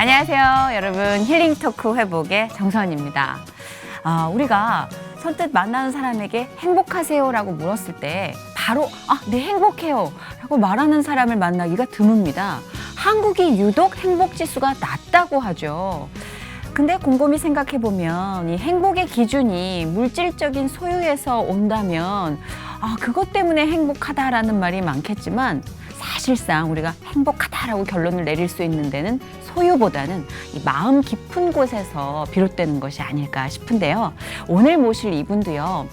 안녕하세요, 여러분. 힐링 토크 회복의 정선입니다. 우리가 선뜻 만나는 사람에게 행복하세요라고 물었을 때 바로 네, 행복해요 라고 말하는 사람을 만나기가 드뭅니다. 한국이 유독 행복 지수가 낮다고 하죠. 근데 곰곰이 생각해보면 이 행복의 기준이 물질적인 소유에서 온다면 그것 때문에 행복하다라는 말이 많겠지만 사실상 우리가 행복하다라고 결론을 내릴 수 있는 데는 소유보다는 이 마음 깊은 곳에서 비롯되는 것이 아닐까 싶은데요. 오늘 모실 이분도요.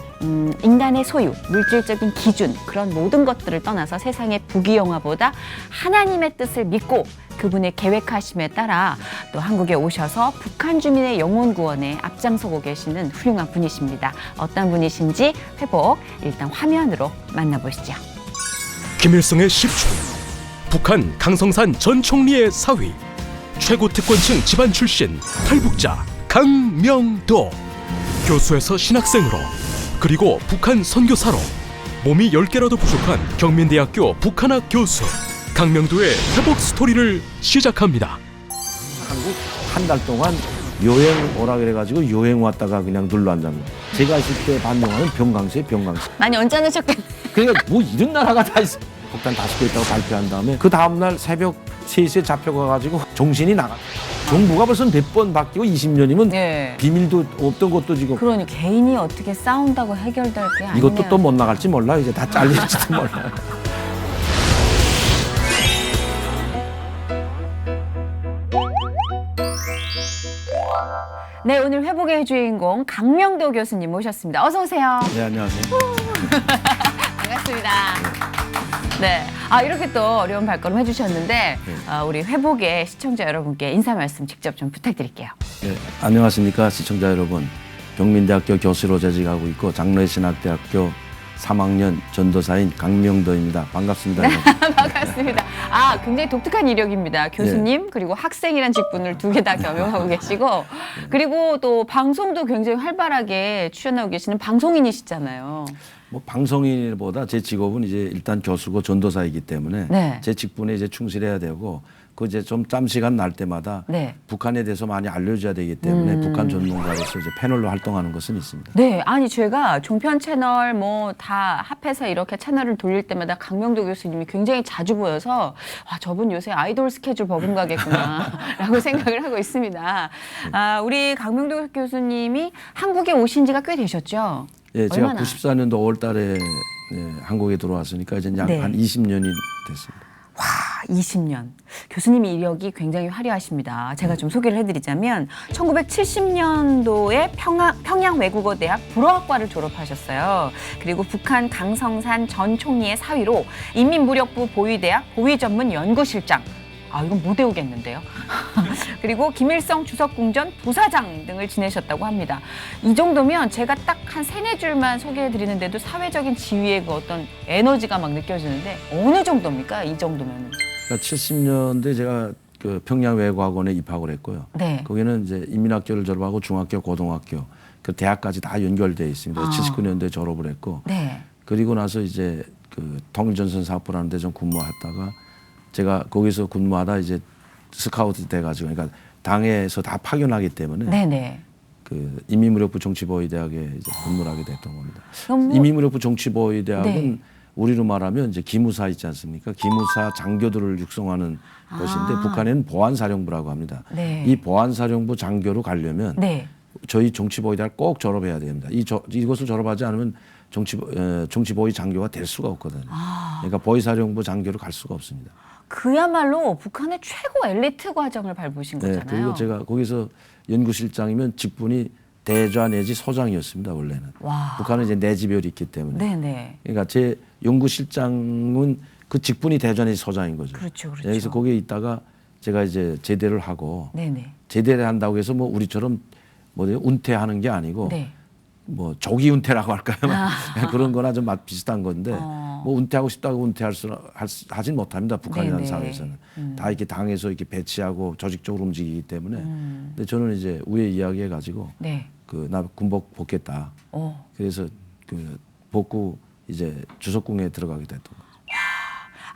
인간의 소유, 물질적인 기준, 그런 모든 것들을 떠나서 세상의 부귀영화보다 하나님의 뜻을 믿고 그분의 계획하심에 따라 또 한국에 오셔서 북한 주민의 영혼 구원에 앞장서고 계시는 훌륭한 분이십니다. 어떤 분이신지 회복 일단 화면으로 만나보시죠. 김일성의 10초, 북한 강성산 전 총리의 사위, 최고 특권층 집안 출신 탈북자 강명도, 교수에서 신학생으로 그리고 북한 선교사로 몸이 10개라도 부족한 경민대학교 북한학 교수 강명도의 회복 스토리를 시작합니다. 한국 한 달 동안 여행 오라 그래가지고 여행 왔다가 그냥 눌러 앉았는 거예요. 제가 있을 때 반영하는 병강세. 많이 언짢으셨겠네요. 그러니까 뭐 이런 나라가 다 있어. 폭탄 5개 있다고 발표한 다음에 그 다음날 새벽 3시에 잡혀가가지고 정신이 나가. 정부가 벌써 몇 번 바뀌고 20년이면 네. 비밀도 없던 것도 지금 그러니 개인이 어떻게 싸운다고 해결될 게 아니네요. 이것도 또 못 나갈지 몰라. 이제 다 잘릴지도 몰라. 네, 오늘 회복의 주인공 강명도 교수님 모셨습니다. 어서 오세요. 네, 안녕하세요. 반갑습니다. 네, 이렇게 또 어려운 발걸음 해주셨는데 우리 회복의 시청자 여러분께 인사 말씀 직접 좀 부탁드릴게요. 네, 안녕하십니까 시청자 여러분. 경민대학교 교수로 재직하고 있고 장로신학대학교 3학년 전도사인 강명도입니다. 반갑습니다. 반갑습니다. 굉장히 독특한 이력입니다. 교수님 그리고 학생이란 직분을 2개 다 겸용하고 계시고 그리고 또 방송도 굉장히 활발하게 출연하고 계시는 방송인이시잖아요. 뭐 방송인보다 제 직업은 이제 일단 교수고 전도사이기 때문에 네. 제 직분에 이제 충실해야 되고 그 이제 좀 짬 시간 날 때마다 네. 북한에 대해서 많이 알려줘야 되기 때문에 북한 전문가로서 이제 패널로 활동하는 것은 있습니다. 네, 제가 종편 채널 뭐 다 합해서 이렇게 채널을 돌릴 때마다 강명도 교수님이 굉장히 자주 보여서 저분 요새 아이돌 스케줄 버금가겠구나라고 생각을 하고 있습니다. 우리 강명도 교수님이 한국에 오신 지가 꽤 되셨죠? 예, 제가 얼마나? 94년도 5월 달에 한국에 들어왔으니까 이제 약 네. 한 20년이 됐습니다. 20년. 교수님 이력이 굉장히 화려하십니다. 제가 좀 소개를 해드리자면 1970년도에 평양외국어대학 불어학과를 졸업하셨어요. 그리고 북한 강성산 전 총리의 사위로 인민무력부 보위대학 보위전문연구실장. 이건 못 외우겠는데요. 그리고 김일성 주석궁전 부사장 등을 지내셨다고 합니다. 이 정도면 제가 딱 한 3-4줄만 소개해드리는데도 사회적인 지위의 그 어떤 에너지가 막 느껴지는데 어느 정도입니까? 이 정도면은. 그러니까 70년대 제가 그 평양외국어학원에 입학을 했고요. 네. 거기는 이제 인민학교를 졸업하고 중학교, 고등학교, 그 대학까지 다 연결되어 있습니다. 79년도에 졸업을 했고, 네. 그리고 나서 이제 그 통일전선 사업부라는 데 좀 근무했다가 제가 거기서 근무하다 이제 스카우트 돼가지고, 그러니까 당에서 다 파견하기 때문에 네네. 그 인민무력부 정치보위대학에 이제 근무를 하게 됐던 겁니다. 그럼 뭐- 인민무력부 정치보위대학은 네. 우리로 말하면 이제 기무사 있지 않습니까? 기무사 장교들을 육성하는 곳인데 북한에는 보안사령부라고 합니다. 네. 이 보안사령부 장교로 가려면 네. 저희 정치보위대학을 꼭 졸업해야 됩니다. 이것을 졸업하지 않으면 정치보위 장교가 될 수가 없거든요. 그러니까 보위사령부 장교로 갈 수가 없습니다. 그야말로 북한의 최고 엘리트 과정을 밟으신 네, 거잖아요. 그리고 제가 거기서 연구실장이면 직분이 대좌 내지 소장이었습니다. 원래는. 와. 북한은 이제 내지별이 있기 때문에. 네네. 그러니까 제 연구실장은 그 직분이 대좌 내지 소장인 거죠. 그렇죠, 그렇죠. 그래서 거기에 있다가 제가 이제 제대를 하고 네네. 제대를 한다고 해서 뭐 우리처럼 은퇴하는 게 아니고 네. 뭐 조기 은퇴라고 할까요? 그런 거나 좀 비슷한 건데 뭐 은퇴하고 싶다고 하진 못합니다. 북한이라는 네네. 사회에서는 다 이렇게 당에서 이렇게 배치하고 조직적으로 움직이기 때문에. 근데 저는 이제 우회 이야기해 가지고 네. 나 군복 복겠다. 그래서 그 복구 이제 주석궁에 들어가게 됐던 거죠.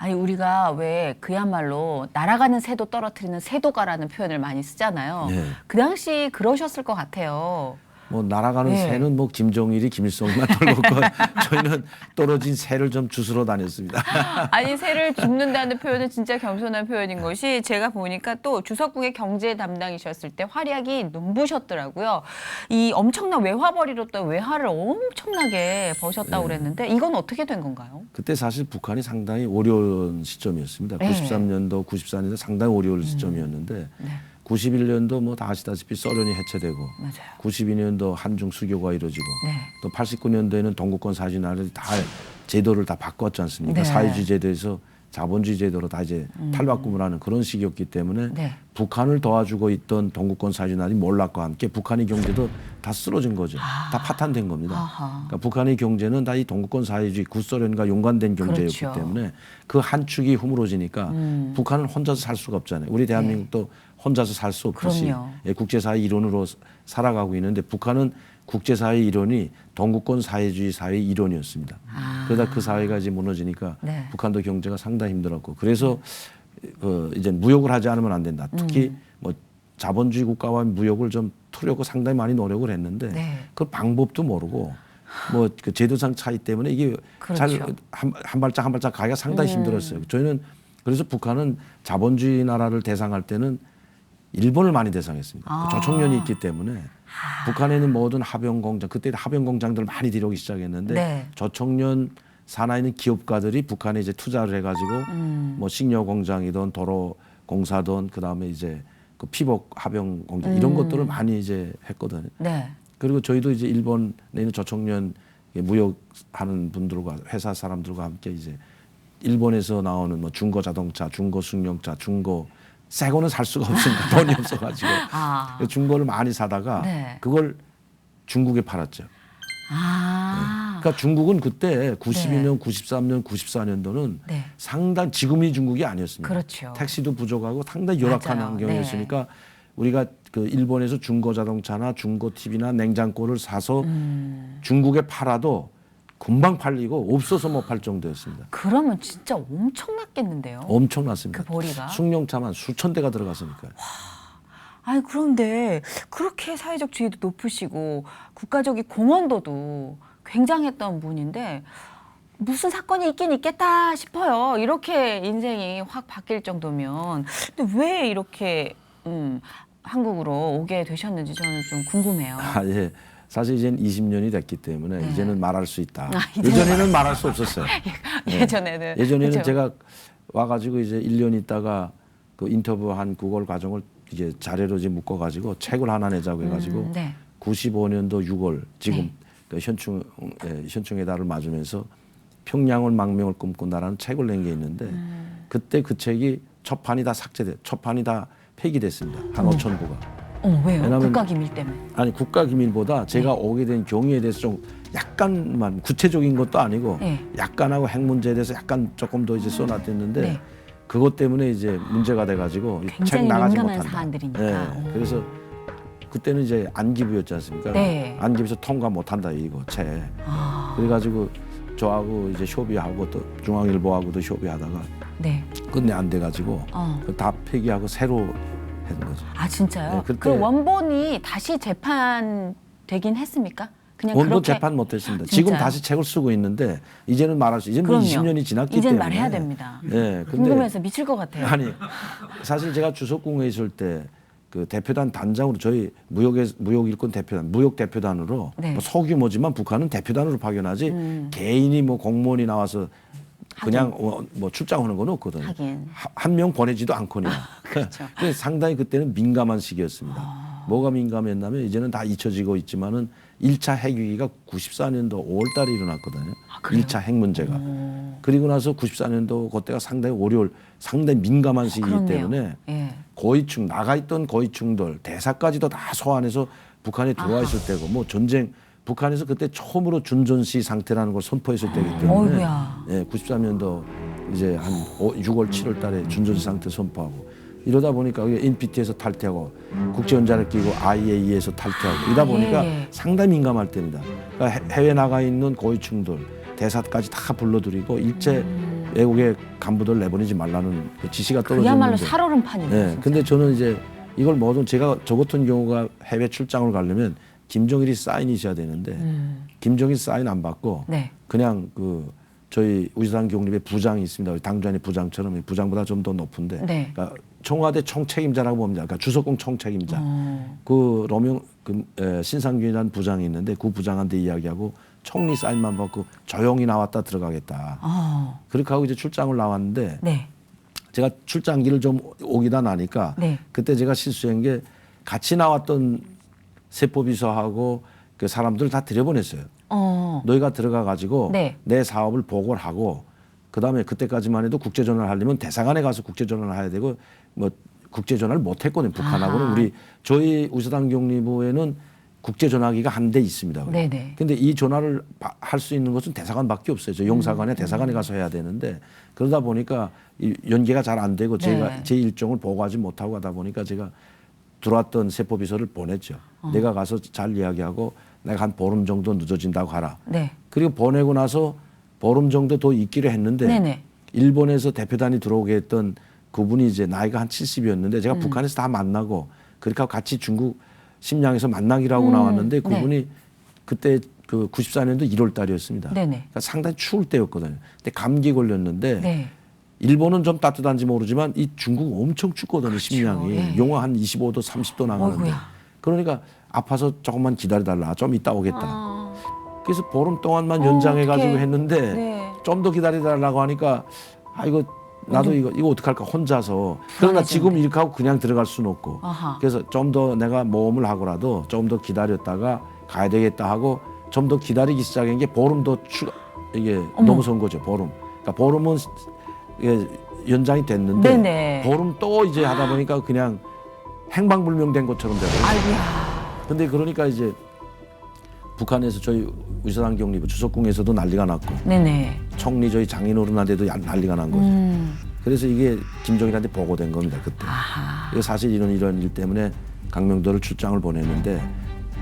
아니 우리가 왜 그야말로 날아가는 새도 떨어뜨리는 새도가라는 표현을 많이 쓰잖아요. 네. 그 당시 그러셨을 것 같아요. 뭐 날아가는 네. 새는 뭐 김정일이 김일성만 떨궜고 저희는 떨어진 새를 좀 주스러 다녔습니다. 아니 새를 줍는다는 표현은 진짜 겸손한 표현인 것이 제가 보니까 또 주석궁의 경제 담당이셨을 때 활약이 눈부셨더라고요. 이 엄청난 외화벌이로 또 외화를 엄청나게 버셨다고 그랬는데 이건 어떻게 된 건가요? 그때 사실 북한이 상당히 어려운 시점이었습니다. 네. 93년도, 94년도 상당히 어려운 시점이었는데 네. 91년도 뭐 다 아시다시피 소련이 해체되고 맞아요. 92년도 한중 수교가 이루어지고 네. 또 89년도에는 동구권 사진화를 다 제도를 다 바꿨지 않습니까? 네. 사회주의 제도에서 자본주의 제도로 다 이제 탈바꿈을 하는 그런 시기였기 때문에 네. 북한을 도와주고 있던 동구권 사진화이 몰락과 함께 북한의 경제도 다 쓰러진 거죠. 다 파탄된 겁니다. 아하. 그러니까 북한의 경제는 다 이 동구권 사회주의 구소련과 연관된 경제였기 그렇죠. 때문에 그 한 축이 허물어지니까 북한은 혼자서 살 수가 없잖아요. 우리 대한민국도 혼자서 살 수 없듯이 그럼요. 예, 국제사회 일원으로 살아가고 있는데 북한은 국제사회 일원이 동구권 사회주의 사회의 일원이었습니다. 그러다 그 사회가 이제 무너지니까 네. 북한도 경제가 상당히 힘들었고 그래서 이제 무역을 하지 않으면 안 된다. 특히 뭐 자본주의 국가와 무역을 좀 틀려고 상당히 많이 노력을 했는데 네. 그 방법도 모르고 뭐 그 제도상 차이 때문에 이게 그렇죠. 잘 한 발짝 한 발짝 가기가 상당히 힘들었어요. 저희는 그래서 북한은 자본주의 나라를 대상할 때는 일본을 많이 대상했습니다. 그 조총련이 있기 때문에 북한에는 모든 합병 공장 그때 합병 공장들을 많이 들여오기 시작했는데 네. 조총련 산하에 있는 기업가들이 북한에 이제 투자를 해가지고 뭐 식료 공장이든 도로 공사든 그 다음에 이제 그 피복 합병 공장 이런 것들을 많이 이제 했거든요. 네. 그리고 저희도 이제 일본에 있는 조총련 무역하는 분들과 회사 사람들과 함께 이제 일본에서 나오는 뭐 중고 자동차, 중고 승용차, 중고 새 거는 살 수가 없으니까 돈이 없어가지고 아. 중고를 많이 사다가 네. 그걸 중국에 팔았죠. 아. 그러니까 중국은 그때 92년, 93년, 94년도는 네. 상당 지금의 중국이 아니었습니다. 그렇죠. 택시도 부족하고 상당히 열악한 맞아요. 환경이었으니까 우리가 그 일본에서 중고 자동차나 중고 TV나 냉장고를 사서 중국에 팔아도 금방 팔리고 없어서 못 팔 정도였습니다. 그러면 진짜 엄청났겠는데요. 엄청났습니다. 그 보리가. 승용차만 수천 대가 들어갔으니까요. 아니 그런데 그렇게 사회적 지위도 높으시고 국가적인 공헌도도 굉장했던 분인데 무슨 사건이 있긴 있겠다 싶어요. 이렇게 인생이 확 바뀔 정도면. 근데 왜 이렇게 한국으로 오게 되셨는지 저는 좀 궁금해요. 아, 예. 사실 이제는 20년이 됐기 때문에 네. 이제는 말할 수 있다. 이제는 예전에는 말할 수 없었어요. 예전에는 예전에는 그죠? 제가 와가지고 이제 1년 있다가 그 인터뷰한 그걸 과정을 이제 자료로 이제 묶어가지고 책을 하나 내자고 해가지고 네. 95년도 6월 지금 네. 그 현충의 달을 맞으면서 평양을 망명을 꿈꾼다라는 책을 낸 게 있는데 그때 그 책이 첫판이 다 첫판이 다 폐기됐습니다. 한 5천 부가. 왜요? 왜냐면- 국가기밀 때문에. 아니 국가기밀보다 제가 오게 된 경위에 대해서 좀 약간만 구체적인 것도 아니고 네. 약간하고 핵 문제에 대해서 약간 조금 더 이제 써놨댔는데 네. 그것 때문에 이제 문제가 돼가지고 이 책 굉장히 나가지 민감한 못한다. 사안들이니까. 네. 그래서 그때는 이제 안기부였지 않습니까? 네. 안기부에서 통과 못한다 이거 책. 아, 그래가지고 저하고 이제 쇼비하고 또 중앙일보하고도 쇼비하다가 네. 끝내 안 돼가지고 다 폐기하고 새로 했는 거죠. 아 진짜요? 네, 그때- 그 원본이 다시 재판되긴 했습니까? 그냥 원본 그렇게 재판 못했습니다. 진짜요? 지금 다시 책을 쓰고 있는데 이제는 말할 수 이제는 그럼요. 20년이 지났기 이젠 때문에 말해야 됩니다. 네, 근데 궁금해서 미칠 것 같아요. 아니 사실 제가 주석궁에 있을 때 그 대표단 단장으로 저희 무역 일꾼 대표단 무역 대표단으로 네. 뭐 소규모지만 북한은 대표단으로 파견하지 개인이 뭐 공무원이 나와서 그냥 뭐 출장하는 건 없거든요. 하긴. 한 명 보내지도 않거든요. 그렇죠. 그래서 상당히 그때는 민감한 시기였습니다. 뭐가 민감했냐면 이제는 다 잊혀지고 있지만은 1차 핵위기가 94년도 5월 달에 일어났거든요. 그래요? 1차 핵 문제가. 그리고 나서 94년도 그때가 상당히 상당히 민감한 시기이기 그렇네요. 때문에 예. 고위층 나가 있던 고위층들 대사까지도 다 소환해서 북한에 들어와 있을 때고 뭐 전쟁 북한에서 그때 처음으로 준전시 상태라는 걸 선포했을 때이기 때문에 어이구야. 예, 93년도 이제 한 6월 7월 달에 준전시 상태 선포하고 이러다 보니까 NPT에서 탈퇴하고 국제연자를 끼고 IAEA에서 탈퇴하고 이러다 보니까 예. 상당히 민감할 때입니다. 그러니까 해외 나가 있는 고위층들 대사까지 다 불러들이고 일체 외국의 간부들 내보내지 말라는 그 지시가 그야말로 떨어졌는데. 살얼음판이네요. 네, 진짜. 근데 저는 이제 이걸 뭐든 제가 저 같은 경우가 해외 출장을 가려면 김정일이 사인이 있어야 되는데 김정일 사인 안 받고 네. 그냥 그 저희 우주당 경립에 부장이 있습니다. 우리 당주안의 부장처럼 부장보다 좀 더 높은데 네. 그러니까 청와대 총책임자라고 봅니다. 그러니까 주석공 총책임자. 그 로명 신상균이라는 부장이 있는데 그 부장한테 이야기하고 총리 사인만 받고 조용히 나왔다 들어가겠다. 그렇게 하고 이제 출장을 나왔는데 네. 제가 출장기를 좀 오기다 나니까 네. 그때 제가 실수한 게 같이 나왔던 세포비서하고 그 사람들 다 들여보냈어요. 너희가 들어가 가지고 네. 내 사업을 보고를 하고 그다음에 그때까지만 해도 국제 전화를 하려면 대사관에 가서 국제 전화를 해야 되고 뭐 국제 전화를 못 했거든요. 북한하고는 우리 저희 우수당 경리부에는 국제 전화기가 한 대 있습니다. 네네. 근데 이 전화를 할 수 있는 것은 대사관밖에 없어요. 저 용사관에 대사관에 가서 해야 되는데 그러다 보니까 이 연계가 잘 안 되고 제가 네. 제 일정을 보고하지 못하고 하다 보니까 제가 들어왔던 세포비서를 보냈죠. 내가 가서 잘 이야기하고 내가 한 보름 정도 늦어진다고 하라. 네. 그리고 보내고 나서 보름 정도 더 있기로 했는데 네네. 일본에서 대표단이 들어오게 했던 그분이 이제 나이가 한 70이었는데 제가 북한에서 다 만나고 그렇게 하고 같이 중국 심양에서 만나기로 하고 나왔는데 그분이 그때 그 94년도 1월 달이었습니다. 네네. 그러니까 상당히 추울 때였거든요. 근데 감기 걸렸는데 네. 일본은 좀 따뜻한지 모르지만 이 중국 엄청 춥거든요. 심양이. 예. 영하 한 25도 30도 나가는데. 어이구야. 그러니까 아파서 조금만 기다려달라. 좀 이따 오겠다. 그래서 보름 동안만 어, 연장해가지고 어떡해. 했는데 네. 좀 더 기다려달라고 하니까 아 이거 나도 이거 어떡할까 혼자서. 그러나 지금 이렇게 하고 그냥 들어갈 수는 없고. 아하. 그래서 좀 더 내가 모험을 하고라도 좀 더 기다렸다가 가야 되겠다 하고 좀 더 기다리기 시작한 게 보름 더 추가 이게 넘어선 거죠. 보름. 그러니까 보름은 이게 연장이 됐는데 네네. 보름 또 이제 하다 보니까 그냥 행방불명된 것처럼 되고. 아이고야. 근데 그러니까 이제 북한에서 저희 우수당 경리부 주석궁에서도 난리가 났고 네네. 총리 저희 장인어른한테도 난리가 난 거죠. 그래서 이게 김정일한테 보고된 겁니다. 그때. 아하. 이게 사실 이런 일 때문에 강명도를 출장을 보냈는데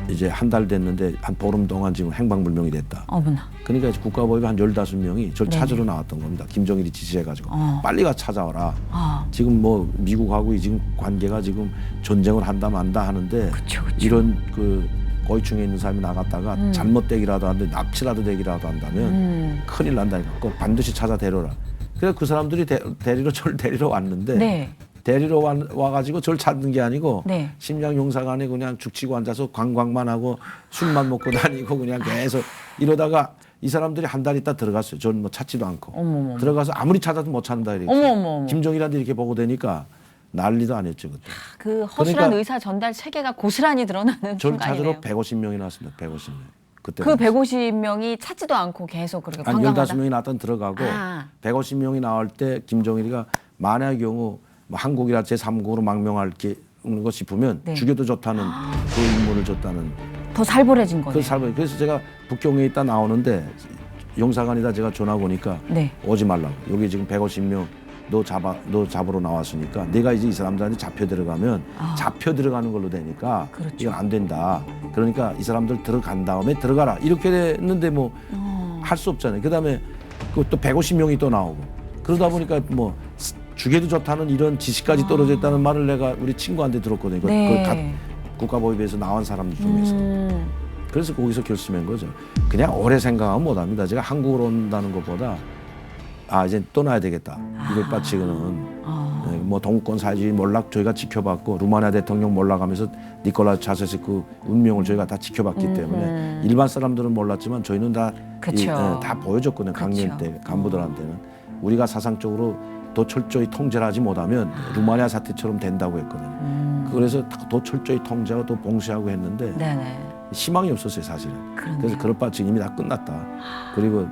이제 한 달 됐는데 한 보름 동안 지금 행방불명이 됐다. 어머나. 그러니까 국가보위가 한 15명이 저를 네. 찾으러 나왔던 겁니다. 김정일이 지시해가지고 빨리 가 찾아와라. 아. 지금 뭐 미국하고 지금 관계가 지금 전쟁을 한다 만다 하는데 그쵸. 이런 그 고위층에 있는 사람이 나갔다가 잘못되기라도 한데 납치라도 되기라도 한다면 큰일 난다니까 꼭 반드시 찾아 데려라. 그래서 그 사람들이 저를 데리러 왔는데 네. 데리러 와가지고 저를 찾는 게 아니고 네. 심양 용사관에 그냥 죽치고 앉아서 관광만 하고 술만 먹고 다니고 그냥 계속 이러다가 이 사람들이 한 달 있다 들어갔어요. 저는 뭐 찾지도 않고 어머머머. 들어가서 아무리 찾아도 못 찾는다 이랬어요. 어머머머. 김정일한테 이렇게 보고되니까 난리도 안 했죠 그때. 그 허술한 그러니까 의사 전달 체계가 고스란히 드러나는 저를 순간이네요. 찾으러 150명이 나왔습니다. 150명. 그때 그 150명이 찾지도 않고 계속 그렇게 한 관광하다. 15명이 나왔던 들어가고 아. 150명이 나올 때 김정일이가 만약의 경우 뭐 한국이라 제3국으로 망명할 것 싶으면 네. 죽여도 좋다는 그 임무를 줬다는 더 살벌해진 거네요. 그래서 제가 북경에 있다 나오는데 용사관이다 제가 전화 보니까 네. 오지 말라고. 여기 지금 150명 너 잡으러 나왔으니까 내가 이제 이 사람들한테 잡혀 들어가면 잡혀 들어가는 걸로 되니까 그렇죠. 이건 안 된다. 그러니까 이 사람들 들어간 다음에 들어가라. 이렇게 했는데 뭐 할 수 없잖아요. 그다음에 또 150명이 또 나오고 그러다 보니까 뭐 죽여도 좋다는 이런 지시까지 떨어져 있다는 말을 내가 우리 친구한테 들었거든요. 네. 다 국가보위부에서 나온 사람들 중에서. 그래서 거기서 결심한 거죠. 그냥 오래 생각하면 못합니다. 제가 한국으로 온다는 것보다 이제 떠나야 되겠다. 이걸 바치고는 뭐 동구권 사회주의 몰락 저희가 지켜봤고 루마니아 대통령 몰락하면서 니콜라 차세스크 운명을 저희가 다 지켜봤기 때문에 일반 사람들은 몰랐지만 저희는 다 그쵸. 다 보여줬거든요. 강연 때 간부들한테는 우리가 사상적으로 더 철저히 통제를 하지 못하면 루마니아 사태처럼 된다고 했거든요. 그래서 더 철저히 통제하고 더 봉쇄하고 했는데 네네. 희망이 없었어요 사실은. 그러네요. 그래서 그럴 바 지금 이미 다 끝났다. 그리고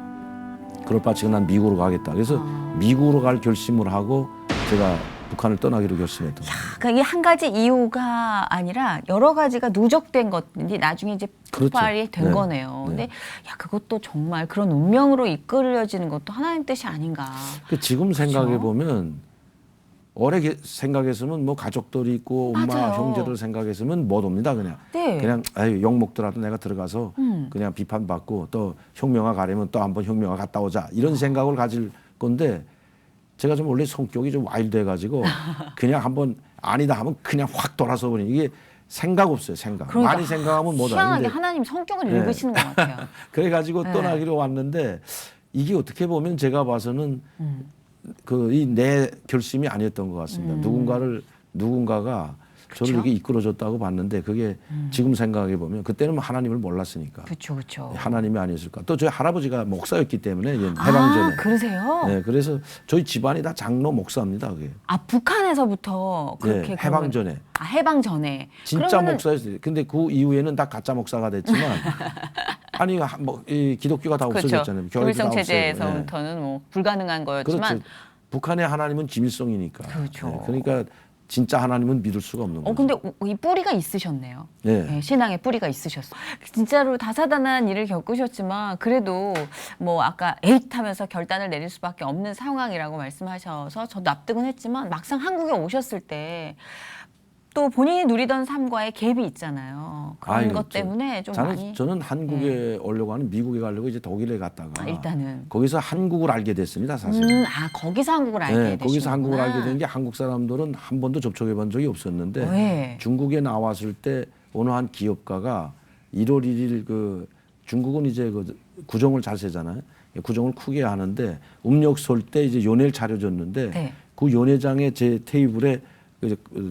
그럴 바 지금 난 미국으로 가겠다. 그래서 미국으로 갈 결심을 하고 제가 북한을 떠나기로 결심했던 거예요. 그러니까 이게 한 가지 이유가 아니라 여러 가지가 누적된 것들이 나중에 이제 그렇죠. 폭발이 된 네. 거네요. 네. 근데 야 그것도 정말 그런 운명으로 이끌려지는 것도 하나님 뜻이 아닌가. 지금 생각해 보면 오래 생각했으면 뭐 가족들이 있고 엄마 맞아요. 형제들 생각했으면 못 옵니다 그냥. 네. 그냥 욕 먹더라도 내가 들어가서 그냥 비판받고 또 혁명화 가려면 또 한번 혁명화 갔다 오자 이런 생각을 가질 건데 제가 좀 원래 성격이 좀 와일드해가지고 그냥 한번 아니다 하면 그냥 확 돌아서 버리는 이게 생각 없어요. 생각. 그러니까 많이 생각하면 못 희한하게 하는데 하나님 성격을 네. 읽으시는 것 같아요. 그래가지고 네. 떠나기로 왔는데 이게 어떻게 보면 제가 봐서는 그 이 내 결심이 아니었던 것 같습니다. 누군가가 저를 그쵸? 이렇게 이끌어줬다고 봤는데 그게 지금 생각해 보면 그때는 하나님을 몰랐으니까 그렇죠, 그렇죠. 하나님이 아니었을까. 또 저희 할아버지가 목사였기 때문에 해방전에. 아, 그러세요? 네, 그래서 저희 집안이 다 장로 목사입니다. 그게. 아, 북한에서부터 그렇게 네, 해방 전에. 아, 해방 전에. 진짜 그러면은- 목사였어요. 근데 그 이후에는 다 가짜 목사가 됐지만 아니 이 기독교가 다 그렇죠. 없어졌잖아요. 교회도 김일성 다 없어지고. 네. 체제에서부터는 뭐 불가능한 거였지만 그렇죠. 북한의 하나님은 김일성이니까. 그렇죠. 그러니까 진짜 하나님은 믿을 수가 없는 거죠. 근데 이 뿌리가 있으셨네요. 네. 네, 신앙의 뿌리가 있으셨어요. 진짜로 다사다난한 일을 겪으셨지만 그래도 뭐 아까 에잇 하면서 결단을 내릴 수밖에 없는 상황이라고 말씀하셔서 저도 납득은 했지만 막상 한국에 오셨을 때 또 본인이 누리던 삶과의 갭이 있잖아요. 그런 아이고, 것 때문에 좀 많이 저는 한국에 오려고 하는 미국에 가려고 이제 독일에 갔다가 일단은 거기서 한국을 알게 됐습니다. 사실. 거기서 한국을 알게 되시는구나. 거기서 한국을 알게 된 게 한국 사람들은 한 번도 접촉해 본 적이 없었는데 네. 중국에 나왔을 때 어느 한 기업가가 1월 1일 그 중국은 이제 그 구정을 잘 세잖아요. 구정을 크게 하는데 음력 설 때 이제 연회를 차려줬는데 네. 그 연회장에 제 테이블에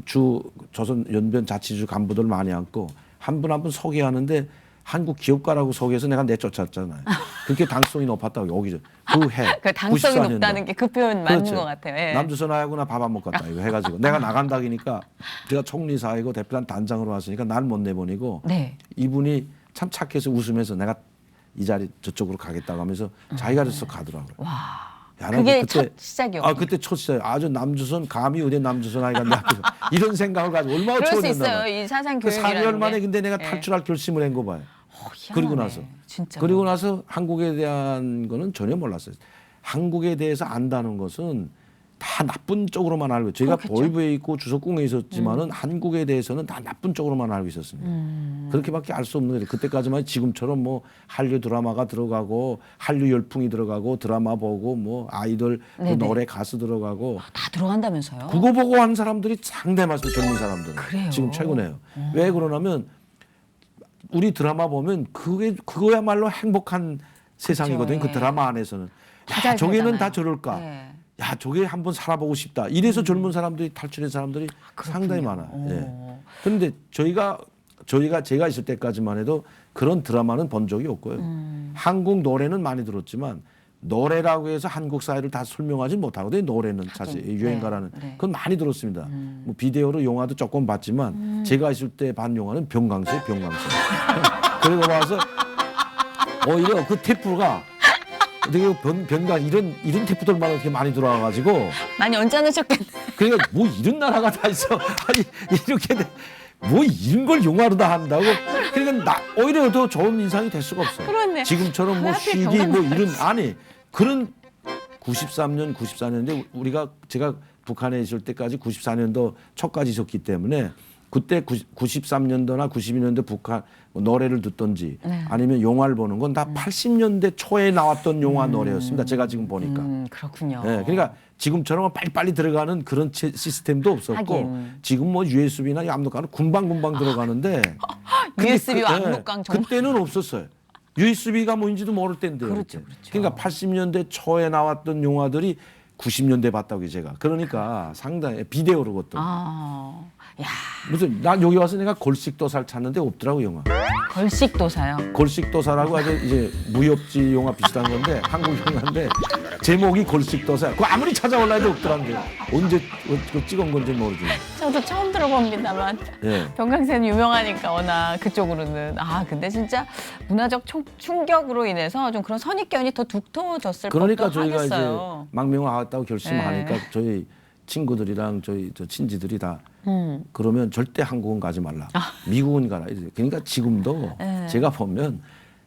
주 조선 연변 자치주 간부들 많이 앉고 한 분 한 분 소개하는데 한국 기업가라고 소개해서 내가 내쫓았잖아요. 그렇게 당성이 높았다고 여기서 그 해. 그 당성이 94년도. 높다는 게 그 표현 맞는 그렇죠. 것 같아요. 예. 남조선하고 나 밥 안 먹겠다 이거 해가지고 내가 나간다기니까 제가 총리사이고 대표단 단장으로 왔으니까 날 못 내보내고 네. 이분이 참 착해서 웃으면서 내가 이 자리 저쪽으로 가겠다고 하면서 자기가 그래서 가더라고요. 와. 야, 나 그게 그때- 첫 시작이었고. 그때 첫 시작. 아주 남조선 감히 어디 남조선 아이가 내 앞에서 이런 생각을 가지고 얼마나 그럴 수 초원이었나 있어요. 봐요. 이 사상 그 교육이라는 4개월 만에 게. 근데 내가 예. 탈출할 결심을 한 거 봐요. 희한하네. 그리고 나서. 진짜. 그리고 나서 한국에 대한 거는 전혀 몰랐어요. 한국에 대해서 안다는 것은 다 나쁜 쪽으로만 알고 저희가 그렇겠죠. 보이부에 있고 주석궁에 있었지만은 한국에 대해서는 다 나쁜 쪽으로만 알고 있었습니다. 그렇게밖에 알 수 없는 거예요. 그때까지만 지금처럼 뭐 한류 드라마가 들어가고 한류 열풍이 들어가고 드라마 보고 뭐 아이돌 그 네네. 노래 가수 들어가고 다 들어간다면서요? 그거 보고 하는 사람들이 상대 말씀 젊은 사람들은 그래요? 지금 최고네요. 왜 그러냐면 우리 드라마 보면 그거야말로 행복한 세상이거든요. 예. 그 드라마 안에서는 다 야, 잘 저게는 살잖아요. 다 저럴까? 네. 야, 저게 한번 살아보고 싶다. 이래서 젊은 사람들이 탈출한 사람들이 상당히 많아요. 오. 예. 그런데 제가 있을 때까지만 해도 그런 드라마는 본 적이 없고요. 한국 노래는 많이 들었지만 노래라고 해서 한국 사회를 다 설명하지 못하거든요. 노래는 사실 유행가라는 네. 그건 많이 들었습니다. 뭐 비디오로 영화도 조금 봤지만 제가 있을 때 반 영화는 병강세. 그리고 와서 오히려 그 테이프가 되게 변가 이런 테이프들만 이렇게 많이 들어와가지고 많이 언짢으셨겠네. 그러니까 뭐 이런 나라가 다 있어. 아니 이렇게 뭐 이런 걸 영화로 다 한다고. 그러니까 오히려 더 좋은 인상이 될 수가 없어요. 그렇네. 지금처럼 뭐 왜 하필 시기 뭐 병강세 이런 아니 그런 93년 94년인데 제가 북한에 있을 때까지 94년도 초까지 있었기 때문에 그때 93년도나 92년도 북한 뭐 노래를 듣던지 네. 아니면 영화를 보는 건 다 80년대 초에 나왔던 영화 노래였습니다. 제가 지금 보니까. 그렇군요. 예, 그러니까 지금처럼 빨리빨리 들어가는 그런 시스템도 없었고 하긴. 지금 뭐 USB나 압록강은 금방 kum방근데 USB와 압록강 정말. 그때는 없었어요. USB가 뭔지도 모를 때인데요. 그렇죠, 그때. 그렇죠. 그러니까 80년대 초에 나왔던 영화들이 90년대 봤다고 제가. 그러니까 상당히 비데오로 그것도. 아, 야, 무슨 난 여기 와서 내가 걸식도사를 찾는데 없더라고 영화. 걸식도사요. 걸식도사라고 아주 이제 무협지 영화 비슷한 건데 한국 영화인데 제목이 걸식도사. 그거 아무리 찾아올라 해도 없더란데 언제 찍은 건지 모르지. 저도 처음 들어봅니다만 예. 병강세는 유명하니까 워낙 그쪽으로는. 근데 진짜 문화적 충격으로 인해서 좀 그런 선입견이 더 두터워졌을 그러니까 법도 저희가 하겠어요. 이제 망명하겠다고 결심하니까 네. 저희 친구들이랑 저희 친지들이 다 그러면 절대 한국은 가지 말라. 미국은 가라. 이래. 그러니까 지금도 네. 제가 보면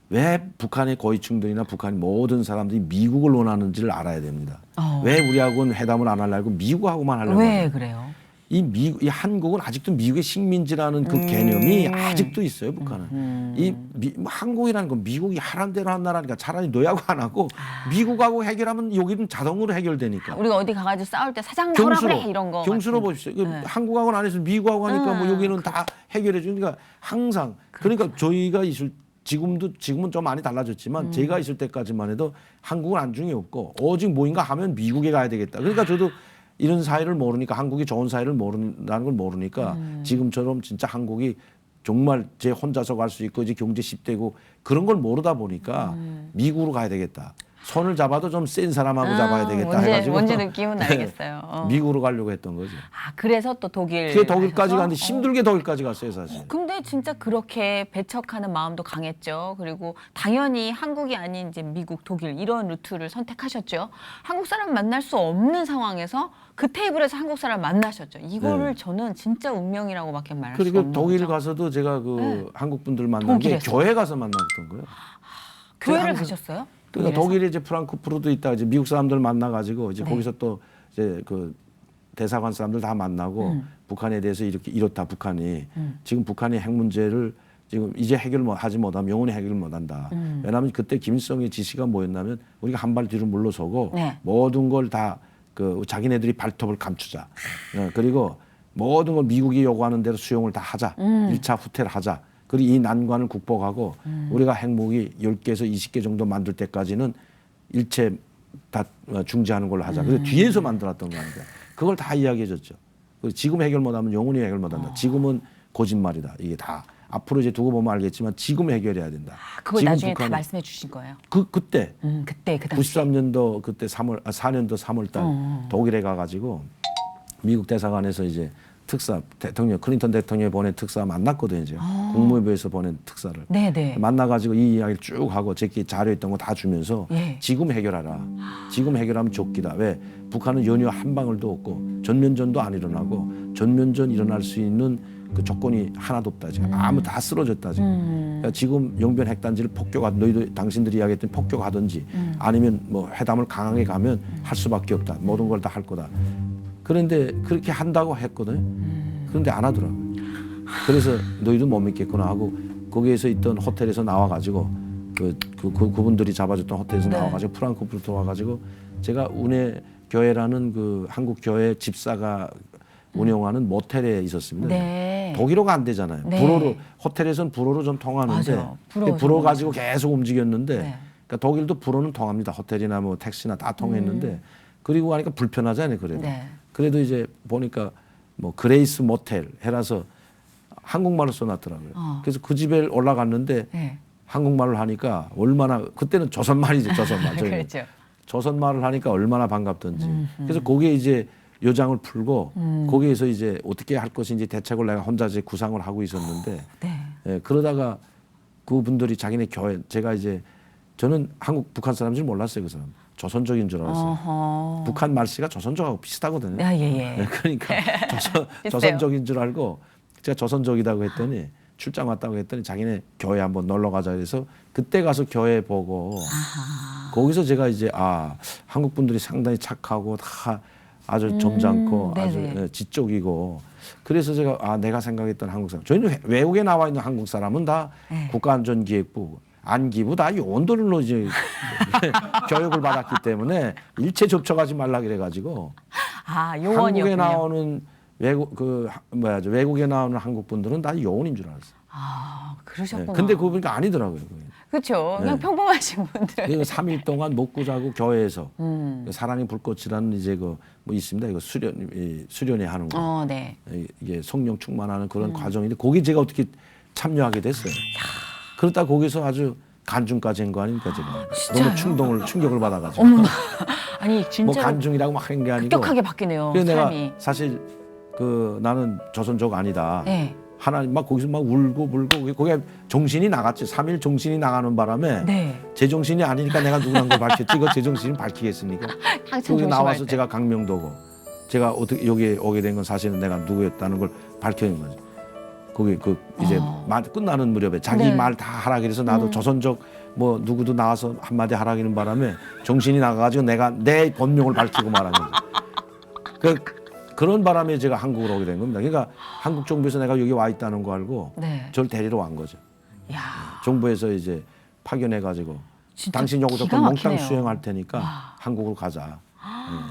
왜 북한의 고위층들이나 북한 모든 사람들이 미국을 원하는지를 알아야 됩니다. 왜 우리하고는 회담을 안 하려고 미국하고만 하려고 왜 하냐. 그래요? 이 한국은 아직도 미국의 식민지라는 그 개념이 아직도 있어요, 북한은. 한국이라는 건 미국이 하란 대로 한 나라니까 차라리 너하고 안 하고 미국하고 해결하면 여기는 자동으로 해결되니까. 우리가 어디 가가지고 싸울 때 사장 나오라 그래 이런 거. 경수로 같은. 보십시오. 한국하고는 안 해서 미국하고 하니까 뭐 여기는 다 해결해 주니까 항상 그러니까 저희가 지금은 좀 많이 달라졌지만 제가 있을 때까지만 해도 한국은 안중에 없고 오직 뭐인가 하면 미국에 가야 되겠다. 그러니까 저도 이런 사회를 모르니까 한국이 좋은 사회를 모른다는 걸 모르니까 지금처럼 진짜 한국이 정말 제 혼자서 갈 수 있고 이제 경제 10대고 그런 걸 모르다 보니까 미국으로 가야 되겠다. 손을 잡아도 좀 센 사람하고 잡아야 되겠다 해가지고 뭔지 느낌은 알겠어요. 미국으로 가려고 했던 거죠. 그래서 또 독일. 그게 독일까지 가셔서? 갔는데 힘들게 독일까지 갔어요 사실. 근데 진짜 그렇게 배척하는 마음도 강했죠. 그리고 당연히 한국이 아닌 이제 미국, 독일 이런 루트를 선택하셨죠. 한국 사람 만날 수 없는 상황에서 그 테이블에서 한국 사람 만나셨죠. 이거를 네. 저는 진짜 운명이라고밖에 말할 수가 그리고 없는 독일 거죠. 가서도 제가 한국 분들 만난 게 독일에서? 교회 가서 만났던 거예요. 교회를 항상- 가셨어요? 그러니까 독일에서? 독일에 이제 프랑크푸르트 있다 이제 미국 사람들 만나가지고 이제 네. 거기서 또 이제 그 대사관 사람들 다 만나고 북한에 대해서 이렇다 북한이 지금 북한이 핵 문제를 지금 이제 해결 하지 못하면 영원히 해결 못한다. 왜냐하면 그때 김일성의 지시가 뭐였냐면 우리가 한 발 뒤로 물러서고 네. 모든 걸 다 그 자기네들이 발톱을 감추자. 그리고 모든 걸 미국이 요구하는 대로 수용을 다 하자. 1차 후퇴를 하자. 그리고 이 난관을 극복하고 우리가 핵무기 10개에서 20개 정도 만들 때까지는 일체 다 중지하는 걸로 하자. 그래서 뒤에서 만들었던 거니까 그걸 다 이야기해 줬죠. 지금 해결 못하면 영원히 해결 못한다. 지금은 거짓말이다. 이게 다 앞으로 이제 두고 보면 알겠지만 지금 해결해야 된다. 그걸 지금 나중에 다 북한은 말씀해 주신 거예요. 그때 그때 그 당시. 93년도 그때 4년도 3월달 독일에 가가지고 미국 대사관에서 이제 특사 대통령 클린턴 대통령이 보낸 특사 만났거든요. 이제 국무부에서 보낸 특사를 네네. 만나가지고 이 이야기를 쭉 하고 제게 자료 있던 거 다 주면서 예. 지금 해결하라. 지금 해결하면 좋기다. 왜 북한은 연유 한 방울도 없고 전면전도 안 일어나고 전면전 일어날 수 있는 그 조건이 하나도 없다. 지금 아무 다 쓰러졌다 지금. 그러니까 지금 영변 핵단지를 너희도 당신들이 이야기했던 폭격하든지 아니면 뭐 회담을 강하게 가면 할 수밖에 없다. 모든 걸 다 할 거다. 그런데 그렇게 한다고 했거든요. 그런데 안 하더라고요. 그래서 너희도 못 믿겠구나 하고 거기에서 있던 호텔에서 나와가지고 그분들이 잡아줬던 호텔에서 네. 나와가지고 프랑크푸르트 와가지고 제가 운해 교회라는 그 한국 교회 집사가 운영하는 모텔에 있었습니다. 네. 독일어가 안 되잖아요. 네. 불어로 호텔에서는 불어로 좀 통하는데 맞아요. 불어 불어 가지고 계속 움직였는데 네. 그러니까 독일도 불어는 통합니다. 호텔이나 뭐 택시나 다 통했는데 그리고 하니까 불편하잖아요. 그래도 네. 그래도 이제 보니까 뭐 그레이스 모텔 해라서 한국말로 써놨더라고요. 그래서 그 집에 올라갔는데 네. 한국말을 하니까 얼마나 그때는 조선말이죠. 조선말. 저희는. 그렇죠. 조선말을 하니까 얼마나 반갑던지. 그래서 거기에 이제 요장을 풀고 거기에서 이제 어떻게 할 것인지 대책을 내가 혼자 이제 구상을 하고 있었는데 네. 예, 그러다가 그분들이 자기네 교회 제가 이제 저는 북한 사람인 줄 몰랐어요. 그 사람. 조선족인 줄 알았어요. 어허. 북한 말씨가 조선족하고 비슷하거든요. 아, 예. 예, 그러니까 조선족인 줄 알고 제가 조선족이라고 했더니 출장 왔다고 했더니 자기네 교회 한번 놀러 가자 그래서 그때 가서 교회 보고 거기서 제가 이제 한국 분들이 상당히 착하고 다 아주 점잖고 아주 네네. 지적이고 그래서 제가 내가 생각했던 한국 사람 저희는 외국에 나와 있는 한국 사람은 다 네. 국가안전기획부 안기부 다 요원들로 이제 교육을 받았기 때문에 일체 접촉하지 말라 그래가지고 요원이었군요. 한국에 나오는 외국에 나오는 한국 분들은 다 요원인 줄 알았어요. 그러셨구나. 근데 그거 보니까 아니더라고요. 그게. 그렇죠. 그냥 네. 평범하신 분들. 그래서 3일 동안 먹고 자고 교회에서 사랑의 불꽃이라는 이제 뭐 있습니다. 이거 수련회 하는 거. 네. 이게 성령 충만하는 그런 과정인데 거기 제가 어떻게 참여하게 됐어요. 그러다 거기서 아주 간중까지 한 거 아닙니까 제가. 너무 충격을 받아가지고. 아니 뭐 진짜로 간중이라고 막 한 게 아니고. 급격하게 바뀌네요. 그래서 내가 삶이. 사실 나는 조선족 아니다. 네. 하나님 막 거기서 막 울고 불고 거기에 정신이 나갔지. 3일 정신이 나가는 바람에 네. 제 정신이 아니니까 내가 누구란 걸 밝혔지. 이거 제 정신이 밝히겠습니까? 항상 여기 나와서 조심할 때. 제가 강명도고 제가 어떻게 여기 오게 된 건 사실은 내가 누구였다는 걸 밝혀낸 거죠. 거기 이제 말 끝나는 무렵에 자기 네. 말 다 하라 그래서 나도 조선족 뭐 누구도 나와서 한마디 하라기는 바람에 정신이 나가가지고 내가 내 본명을 밝히고 말한 거죠. 그런 바람에 제가 한국으로 오게 된 겁니다. 그러니까 한국 정부에서 내가 여기 와 있다는 거 알고 네. 저를 데리러 온 거죠. 야, 정부에서 이제 파견해가지고 진짜 당신 요거 기가 조금 몽땅 막히네요. 수행할 테니까 한국으로 가자.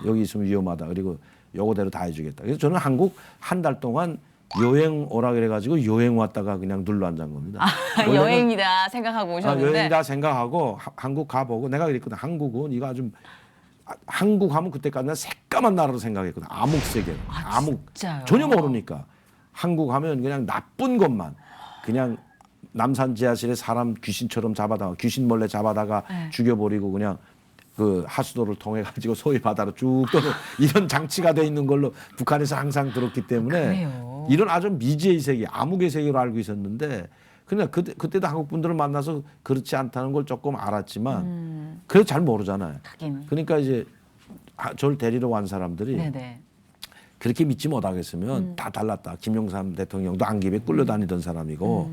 여기 있으면 위험하다. 그리고 요거대로 다 해주겠다. 그래서 저는 한국 한 달 동안 여행 오라 그래가지고 여행 왔다가 그냥 눌러 앉은 겁니다. 원래는 여행이다 생각하고 오셨는데 여행이다 생각하고 한국 가보고 내가 그랬거든. 한국은 이거 아주 한국 하면 그때까지는 새까만 나라로 생각했거든. 암흑 세계. 암흑. 진짜요? 전혀 모르니까. 한국 하면 그냥 나쁜 것만. 그냥 남산 지하실에 사람 귀신처럼 잡아다가 귀신 몰래 잡아다가 네. 죽여버리고 그냥 그 하수도를 통해 가지고 소위 바다로 쭉 떠는 이런 장치가 돼 있는 걸로 북한에서 항상 들었기 때문에 그래요? 이런 아주 미지의 세계, 암흑의 세계로 알고 있었는데 그냥 그때도 한국 분들을 만나서 그렇지 않다는 걸 조금 알았지만 그래도 잘 모르잖아요. 하긴. 그러니까 이제 저를 데리러 온 사람들이 네네. 그렇게 믿지 못하겠으면 다 달랐다. 김영삼 대통령도 안기부에 끌려다니던 사람이고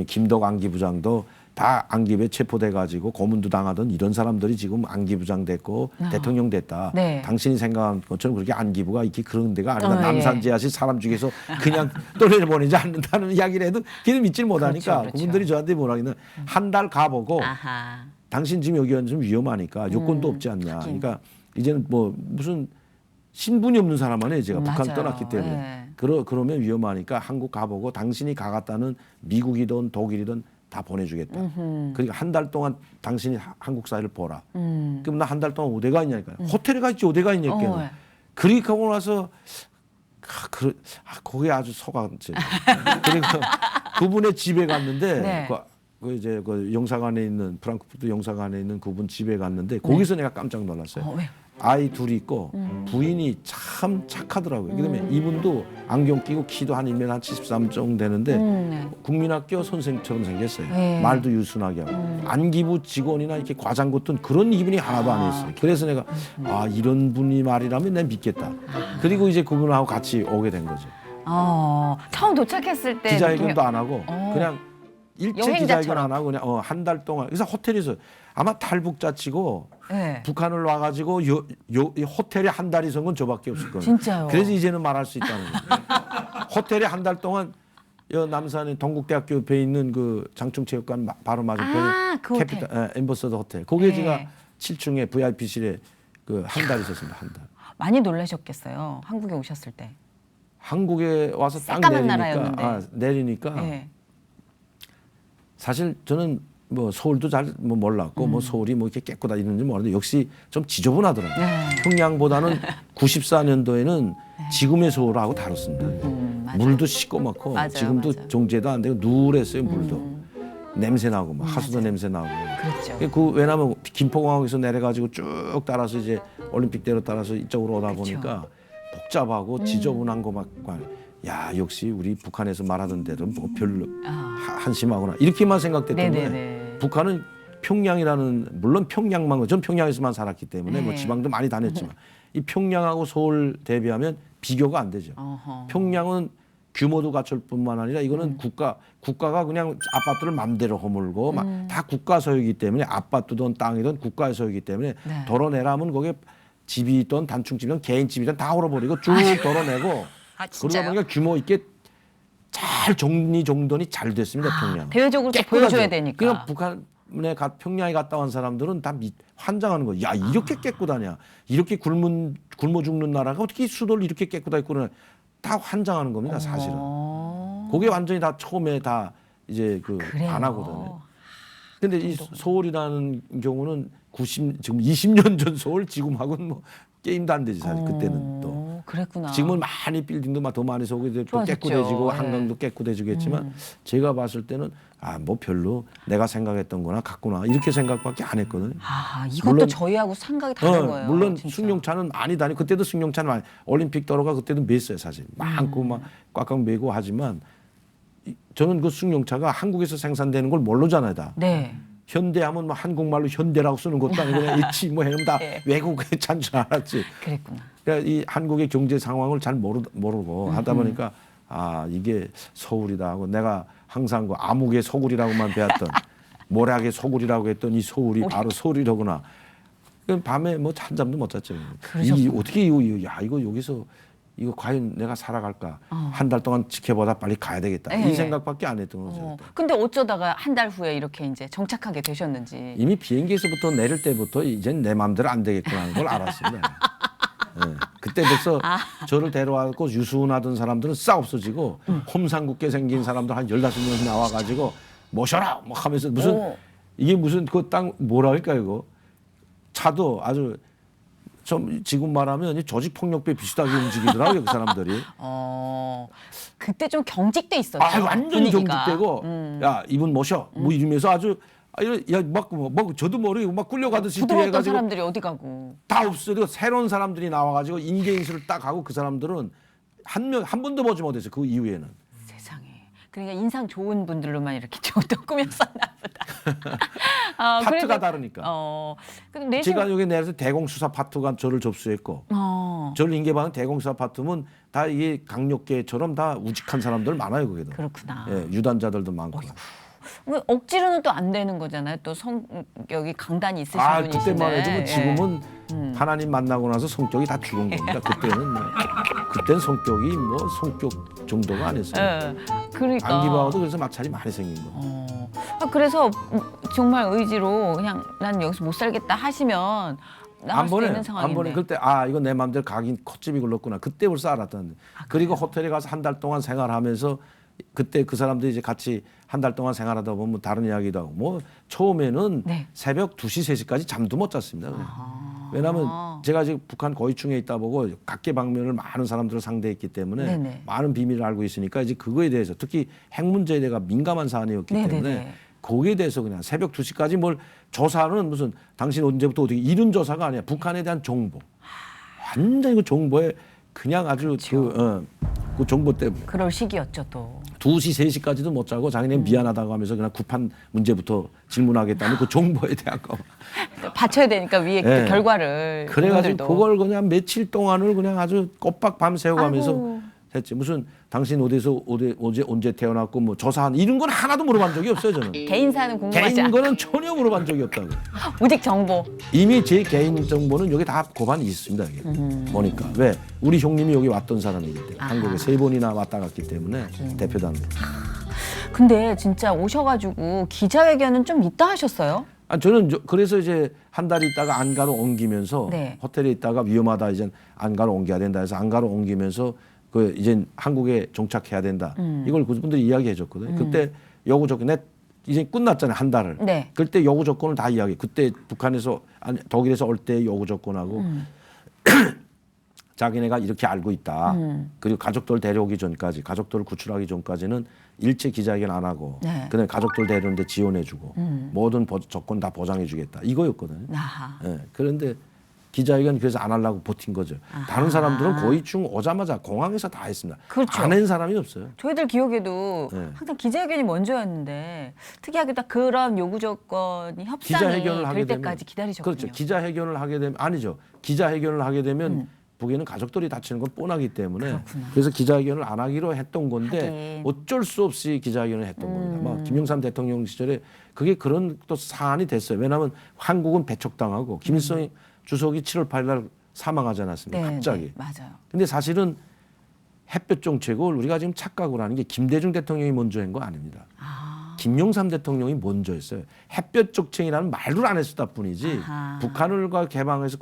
김덕 안기부장도 다 안기부에 체포돼가지고 고문도 당하던 이런 사람들이 지금 안기부장 됐고 대통령 됐다. 네. 당신이 생각한 것처럼 그렇게 안기부가 이렇게 그런 데가 아니다. 예. 남산지하실 사람 중에서 그냥 떠내보내지 않는다는 이야기를 해도 걔는 믿질 못하니까 그렇죠. 그분들이 저한테 뭐라기는 한 달 가보고 아하. 당신 지금 여기 좀 위험하니까 요건도 없지 않냐. 하긴. 그러니까 이제는 뭐 무슨 신분이 없는 사람만 해 제가 북한 맞아요. 떠났기 때문에 네. 그러면 위험하니까 한국 가보고 당신이 가갔다는 미국이든 독일이든 다 보내주겠다. 그러니까 한 달 동안 당신이 한국 사회를 보라. 그럼 나 한 달 동안 어디가 있냐니까. 호텔에 가 있지 어디가 있냐. 네. 그렇게 하고 나서 거기 아주 속았지. 그리고 그분의 집에 갔는데 네. 그 이제 그 영사관에 있는 프랑크푸르트 영사관에 있는 그분 집에 갔는데 거기서 내가 깜짝 놀랐어요. 왜? 아이 둘이 있고 부인이 참 착하더라고요. 그다음에 이분도 안경 끼고 키도 한 1m 한 73 정도 되는데 네. 국민학교 선생처럼 생겼어요. 네. 말도 유순하게 하고 안기부 직원이나 이렇게 과장 같은 그런 기분이 하나도 아니었어요. 그래서 내가 이런 분이 말이라면 내가 믿겠다. 그리고 이제 그분하고 같이 오게 된 거죠. 처음 도착했을 때 기자회견도 안 하고 어. 그냥 일체 여행자처럼. 기자회견 안 하고 그냥 한 달 동안 그래서 호텔에서 아마 탈북자치고 네. 북한을 와가지고 이 호텔에 한 달 있은 건 저밖에 없을 거예요. 진짜요? 그래서 이제는 말할 수 있다는 거예요. 호텔에 한 달 동안 남산에 동국대학교 옆에 있는 그 장충체육관 바로 맞은편에 그 호텔. 캐피탈 엠버서더 호텔. 거기에 네. 제가 7층에 VIP실에 그 한 달 있었습니다. 한 달. 많이 놀라셨겠어요. 한국에 오셨을 때. 한국에 와서 딱 새까만 내리니까 나라였는데. 내리니까 네. 사실 저는 뭐 서울도 잘 뭐 몰랐고 뭐 서울이 뭐 이렇게 깨끗하다 이런지 몰랐는데 역시 좀 지저분하더라고요. 네. 평양보다는 94년도에는 지금의 서울하고 다릅니다. 맞아요. 물도 시꺼멓고 맞아요, 지금도 맞아요. 정제도 안 되고 누랬어요 물도. 냄새 나고 막 하수도 냄새 나고. 그렇죠. 그 왜냐면 김포공항에서 내려가지고 쭉 따라서 이제 올림픽대로 따라서 이쪽으로 오다 보니까 복잡하고 지저분한 거 막. 야 역시 우리 북한에서 말하던 대로 뭐 별로 한심하구나 이렇게만 생각됐던 네네네. 거예요. 북한은 평양이라는 물론 평양만 전 평양에서만 살았기 때문에 뭐 네. 지방도 많이 다녔지만 이 평양하고 서울 대비하면 비교가 안 되죠. 어허. 평양은 규모도 갖출 뿐만 아니라 이거는 국가가 그냥 아파트를 맘대로 허물고 막 다 국가 소유이기 때문에 아파트든 땅이든 국가의 소유이기 때문에 네. 덜어내라면 거기에 집이 있던 단층집이든 개인집이든 다 헐어버리고 쭉 덜어내고 그러다 진짜요? 보니까 규모 있게 잘 정리정돈이 잘 됐습니다. 평양. 대외적으로 또 깨끗하죠. 보여줘야 되니까. 그러니까 북한에 평양에 갔다 온 사람들은 다 환장하는 거예요. 야 이렇게 깨끗하냐? 이렇게 굶어 죽는 나라가 어떻게 수도를 이렇게 깨끗하게 꾸려내? 다 환장하는 겁니다. 사실은. 그게 완전히 다 처음에 다 이제 그래요. 안 하거든요. 근데 이 서울이라는 경우는 지금 20년 전 서울 지금하고는 뭐 게임도 안 되지 사실 그때는 또. 그랬구나. 지금은 많이 빌딩도 더 많이 서고 또 좋아졌죠. 깨끗해지고 네. 한강도 깨끗해지겠지만 제가 봤을 때는 뭐 별로 내가 생각했던 거나 같구나 이렇게 생각밖에 안 했거든요. 이것도 물론- 저희하고 생각이 다른 거예요. 물론 진짜. 승용차는 많이 다니 그때도 승용차는 많이 올림픽 도로가 그때도 맸어요 사실 많고 막 꽉꽉 메고 하지만 저는 그 승용차가 한국에서 생산되는 걸 모르잖아요 다. 네. 현대하면 뭐 한국말로 현대라고 쓰는 것도 아니고 그냥 있지 뭐 해면 다 네. 외국에 찬 줄 알았지. 그랬구나. 그러니까 이 한국의 경제 상황을 잘 모르고 하다 보니까 이게 서울이다 하고 내가 항상 그 암흑의 서울이라고만 배웠던 모략의 서울이라고 했던 이 서울이 바로 서울이로구나. 그 밤에 뭐 한잠도 못 잤죠. 그러셨구나. 어떻게 이거 여기서 이거 과연 내가 살아갈까? 한 달 동안 지켜보다 빨리 가야 되겠다. 예. 이 생각밖에 안 했던 거죠. 그때. 근데 어쩌다가 한 달 후에 이렇게 이제 정착하게 되셨는지. 이미 비행기에서부터 내릴 때부터 이젠 내 마음대로 안 되겠구나 하는 걸 알았습니다. 예. 그때 벌써 저를 데려와서 유순하던 사람들은 싹 없어지고 홈상국계 생긴 사람들 한 15명이 나와가지고 모셔라! 뭐 하면서 무슨 오. 이게 무슨 그 땅 뭐라 할까 이거 차도 아주 좀 지금 말하면 조직폭력배 비슷하게 움직이더라고요 그 사람들이. 그때 좀 경직돼 있었죠. 아 완전히 분위기가. 경직되고 야 이분 모셔 뭐 이러면서 아주 야막 저도 모르게 막 끌려가듯이 부드러웠던 해가지고 사람들이 어디 가고. 다 없어지고 새로운 사람들이 나와가지고 인계 인수를 딱 하고 그 사람들은 한 번도 보지 못했어요 그 이후에는. 세상에. 그러니까 인상 좋은 분들로만 이렇게 또 꾸몄었나 보다. 파트가 다르니까. 근데 내심, 제가 여기 내에서 대공수사 파트가 저를 접수했고 저를 인계받은 대공수사 파트면 다 이게 강력계처럼 다 우직한 사람들 많아요 거기도. 그렇구나. 예, 유단자들도 많고. 뭐 억지로는 또 안 되는 거잖아요. 또 성격이 강단이 있으신 분이신데. 그때만 해도 뭐 예. 지금은 하나님 만나고 나서 성격이 다 죽은 겁니다. 그때는 그때는 성격이 뭐 성격 정도가 아니었어요. 예. 그러니까. 안기바오도 그래서 마찰이 많이 생긴 거. 그래서 정말 의지로 그냥 난 여기서 못 살겠다 하시면 나갈 수도 있는 상황인데. 한 번에 그때 이거 내 마음대로 가긴 콧집이 글렀구나. 그때 벌써 알았다는데. 그리고 호텔에 가서 한 달 동안 생활하면서 그때 그 사람들이 이제 같이 한 달 동안 생활하다 보면 다른 이야기도 하고 뭐 처음에는 네. 새벽 2시, 3시까지 잠도 못 잤습니다. 왜냐하면 제가 지금 북한 고위층에 있다 보고 각계방면을 많은 사람들을 상대했기 때문에 네네. 많은 비밀을 알고 있으니까 이제 그거에 대해서 특히 핵 문제에 대해서 민감한 사안이었기 네네네. 때문에 거기에 대해서 그냥 새벽 2시까지 뭘 조사는 무슨 당신 언제부터 어떻게 이런 조사가 아니야. 북한에 대한 정보. 완전히 그 정보에 그냥 아주 그 정보 때문에 그럴 시기였죠 또. 2시, 3시까지도 못 자고 자기네 미안하다고 하면서 그냥 구판 문제부터 질문하겠다는 그 정보에 대한 거. 받쳐야 되니까 위에 네. 그 결과를. 그래가지고 그분들도. 그걸 그냥 며칠 동안을 그냥 아주 꼬박 밤 새워가면서 아이고. 했지. 무슨 당신 어디서 언제 태어났고 뭐 조사한 이런 건 하나도 물어본 적이 없어요 저는. 개인사는 궁금하지 개인 않고 거는 전혀 물어본 적이 없다고. 오직 정보. 이미 제 개인 정보는 여기 다 고반이 있습니다. 여기. 보니까 왜 우리 형님이 여기 왔던 사람이기 때문에 한국에 3번이나 왔다 갔기 때문에 대표단으로. 근데 진짜 오셔가지고 기자회견은 좀 이따 하셨어요? 저는 그래서 이제 한 달 있다가 안가로 옮기면서 네. 호텔에 있다가 위험하다 이제 안가로 옮겨야 된다 해서 안가로 옮기면서 그 이제 한국에 정착해야 된다. 이걸 그분들이 이야기해 줬거든요. 그때 요구 조건 이제 끝났잖아요. 한 달을. 네. 그때 요구 조건을 다 이야기. 그때 북한에서 독일에서 올 때 요구 조건하고 자기네가 이렇게 알고 있다. 그리고 가족들 데려오기 전까지 가족들을 구출하기 전까지는 일체 기자회견 안 하고 네. 그다음에 가족들 데려오는데 지원해주고 모든 조건 다 보장해주겠다. 이거였거든요. 아하. 예, 그런데 기자회견 그래서 안 하려고 버틴 거죠. 다른 사람들은 고위층 오자마자 공항에서 다 했습니다. 그렇죠. 안 한 사람이 없어요. 저희들 기억에도 네. 항상 기자회견이 먼저였는데 특이하게 딱 그런 요구 조건이 협상이 기자회견을 하게 될 되면 때까지 기다리셨군요. 그렇죠. 기자회견을 하게 되면 아니죠. 기자회견을 하게 되면 북에는 가족들이 다치는 건 뻔하기 때문에 그렇구나. 그래서 기자회견을 안 하기로 했던 건데 하긴. 어쩔 수 없이 기자회견을 했던 겁니다. 막 김영삼 대통령 시절에 그게 그런 또 사안이 됐어요. 왜냐하면 한국은 배척당하고 김일성 주석이 7월 8일 날 사망하지 않았습니까? 네, 갑자기. 네, 맞아요. 근데 사실은 햇볕 정책을 우리가 지금 착각을 하는 게 김대중 대통령이 먼저 한 거 아닙니다. 김영삼 대통령이 먼저 했어요. 햇볕 정책이라는 말을 안 했었다 뿐이지 아하. 북한을과 개방해서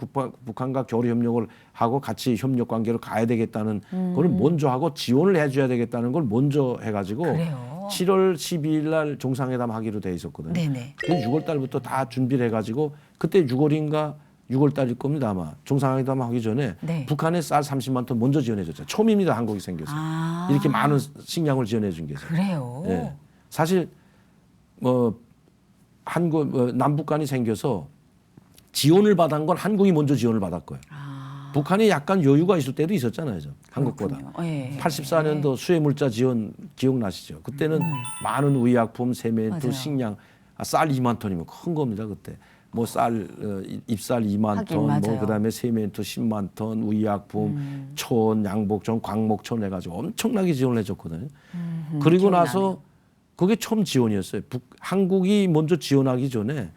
북한과 교류 협력을 하고 같이 협력 관계로 가야 되겠다는 걸 먼저 하고 지원을 해줘야 되겠다는 걸 먼저 해가지고 그래요? 7월 12일 날 정상회담 하기로 돼 있었거든요. 네네. 그래서 6월 달부터 다 준비를 해가지고 그때 6월인가 6월 달일 겁니다 아마. 정상회담 하기 전에 네. 북한에 쌀 30만 톤 먼저 지원해줬죠. 처음입니다 한국이 생겨서. 아. 이렇게 많은 식량을 지원해준 게. 그래요. 예. 사실 한국 남북 간이 생겨서 지원을 받은 건 한국이 먼저 지원을 받았고요. 북한이 약간 여유가 있을 때도 있었잖아요, 한국보다. 그렇군요. 예. 84년도 수해물자 지원 기억나시죠? 그때는 많은 의약품, 세멘트, 맞아요. 식량, 쌀 2만 톤이면 큰 겁니다 그때. 뭐 잎쌀 2만 하긴, 톤, 뭐 맞아요. 그다음에 세멘트 10만 톤, 의약품, 천, 양복천, 광목천 해가지고 엄청나게 지원을 해줬거든요. 그리고 나서 그게 처음 지원이었어요. 한국이 먼저 지원하기 전에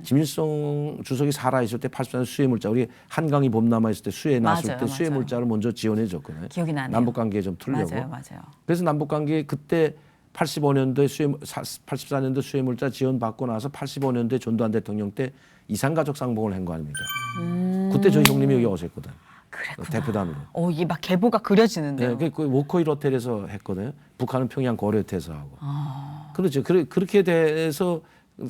김일성 주석이 살아있을 때 84년 수해물자 우리 한강이 봄 남아있을 때 수해 났을 맞아요, 때 수해물자를 먼저 지원해줬거든요. 기억이 나네요. 남북관계에 좀 틀려고. 맞아요. 그래서 남북관계 그때 85년도에 84년도 수해물자 지원받고 나서 85년도에 전두환 대통령 때 이산가족 상봉을 한 거 아닙니까? 그때 저희 형님이 여기 오셨거든. 그랬구나. 대표단으로. 이게 막 계보가 그려지는데요. 네, 그 워커힐 호텔에서 했거든요. 북한은 평양 고려호텔에서 하고. 그렇죠. 그렇게 돼서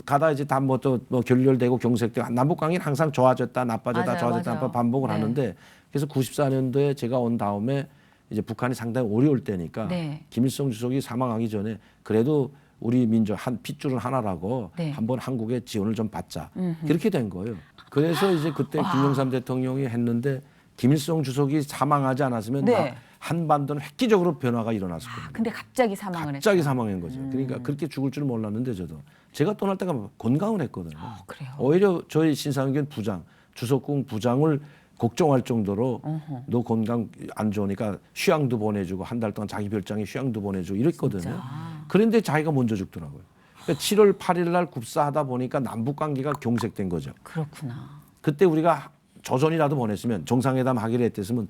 가다 이제 다 뭐 결렬되고 경색되고 남북 관계는 항상 좋아졌다 나빠졌다 맞아요, 좋아졌다 맞아요. 반복을 네. 하는데 그래서 94년도에 제가 온 다음에 이제 북한이 상당히 어려울 때니까 네. 김일성 주석이 사망하기 전에 그래도 우리 민족 한 핏줄은 하나라고 네. 한번 한국의 지원을 좀 받자 그렇게 된 거예요. 그래서 이제 그때 김영삼 대통령이 했는데 김일성 주석이 사망하지 않았으면 네. 한반도는 획기적으로 변화가 일어났을 겁니다. 근데 갑자기 사망을 갑자기 했어요. 사망한 거죠. 그러니까 그렇게 죽을 줄 몰랐는데 저도 제가 떠날 때가 건강을 했거든요. 그래요. 오히려 저희 신상균 부장, 주석궁 부장을 걱정할 정도로 너 건강 안 좋으니까 휴양도 보내주고 한 달 동안 자기 별장에 휴양도 보내주고 이랬거든요. 그런데 자기가 먼저 죽더라고요. 그러니까 7월 8일 날 kup사하다 보니까 남북 관계가 경색된 거죠. 그렇구나. 그때 우리가 조선이라도 보냈으면 정상회담 하기로 했댔으면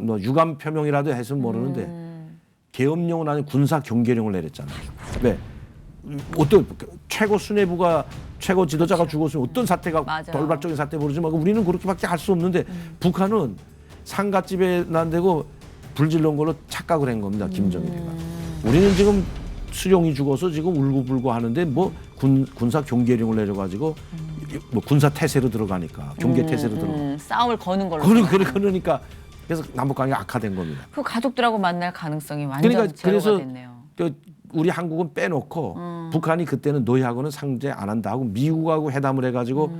뭐 유감 표명이라도 했으면 모르는데 계엄령은 아닌 군사 경계령을 내렸잖아요. 왜? 어떤 최고 수뇌부가 최고 지도자가 죽었으면 어떤 사태가 맞아요. 돌발적인 사태 벌어지면 우리는 그렇게밖에 할 수 없는데 북한은 상갓집에 난데고 불질러온 걸로 착각을 한 겁니다. 김정일이가. 우리는 지금 수령이 죽어서 지금 울고불고 하는데 뭐 군사 경계령을 내려가지고 뭐 군사 태세로 들어가니까 경계 태세로 들어가. 싸움을 거는 걸로. 그러니까 그래서 남북관계가 악화된 겁니다. 그 가족들하고 만날 가능성이 완전 그러니까 제로가 그래서 됐네요. 우리 한국은 빼놓고 북한이 그때는 너희하고는 상제 안 한다 하고 미국하고 회담을 해가지고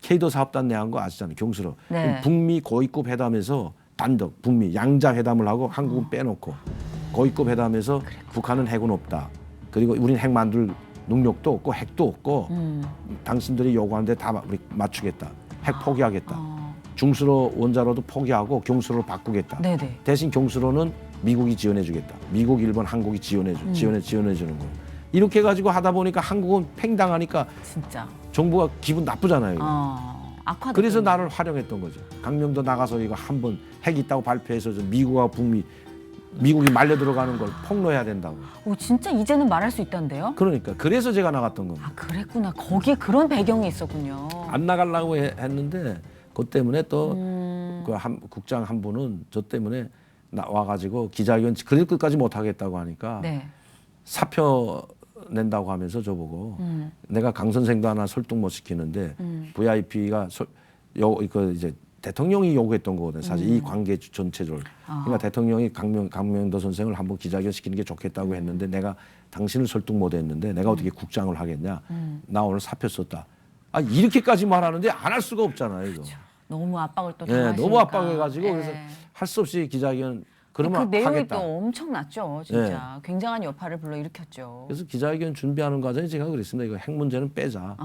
케이도 사업단 내한 거 아시잖아요. 경수로. 네. 북미 고위급 회담에서 단독 북미 양자 회담을 하고 한국은 빼놓고 고위급 회담에서 북한은 핵은 없다. 그리고 우리는 핵 만들 능력도 없고 핵도 없고 당신들이 요구하는데 다 우리 맞추겠다. 핵 포기하겠다. 중수로 원자로도 포기하고 경수로로 바꾸겠다. 네네. 대신 경수로는 미국이 지원해주겠다. 미국, 일본, 한국이 지원해주는 거. 이렇게 해가지고 하다 보니까 한국은 팽당하니까 진짜. 정부가 기분 나쁘잖아요. 악화됐군요. 그래서 나를 활용했던 거죠. 강명도 나가서 이거 한번 핵 있다고 발표해서 미국하고 미국이 말려 들어가는 걸 폭로해야 된다고. 진짜 이제는 말할 수 있다는데요? 그러니까 그래서 제가 나갔던 겁니다. 그랬구나. 거기에 그런 배경이 있었군요. 안 나가려고 했는데 그것 때문에 또 그 국장 한 분은 저 때문에 와가지고 기자회견 그럴 끝까지 못 하겠다고 하니까 네. 사표 낸다고 하면서 저보고 내가 강 선생도 하나 설득 못 시키는데 VIP가 이제 대통령이 요구했던 거거든요. 사실 이 관계 전체를. 그러니까 대통령이 강명도 선생을 한번 기자회견 시키는 게 좋겠다고 했는데 내가 당신을 설득 못 했는데 내가 어떻게 국장을 하겠냐. 나 오늘 사표 썼다. 이렇게까지 말하는데 안 할 수가 없잖아요. 이거. 너무 압박을 또 네, 당하시니까. 너무 압박해가지고 네. 그래서 할 수 없이 기자회견 그러면 그 내용이 하겠다. 또 엄청났죠. 진짜. 굉장한 여파를 불러일으켰죠. 그래서 기자회견 준비하는 과정에 제가 그랬습니다. 이거 핵 문제는 빼자.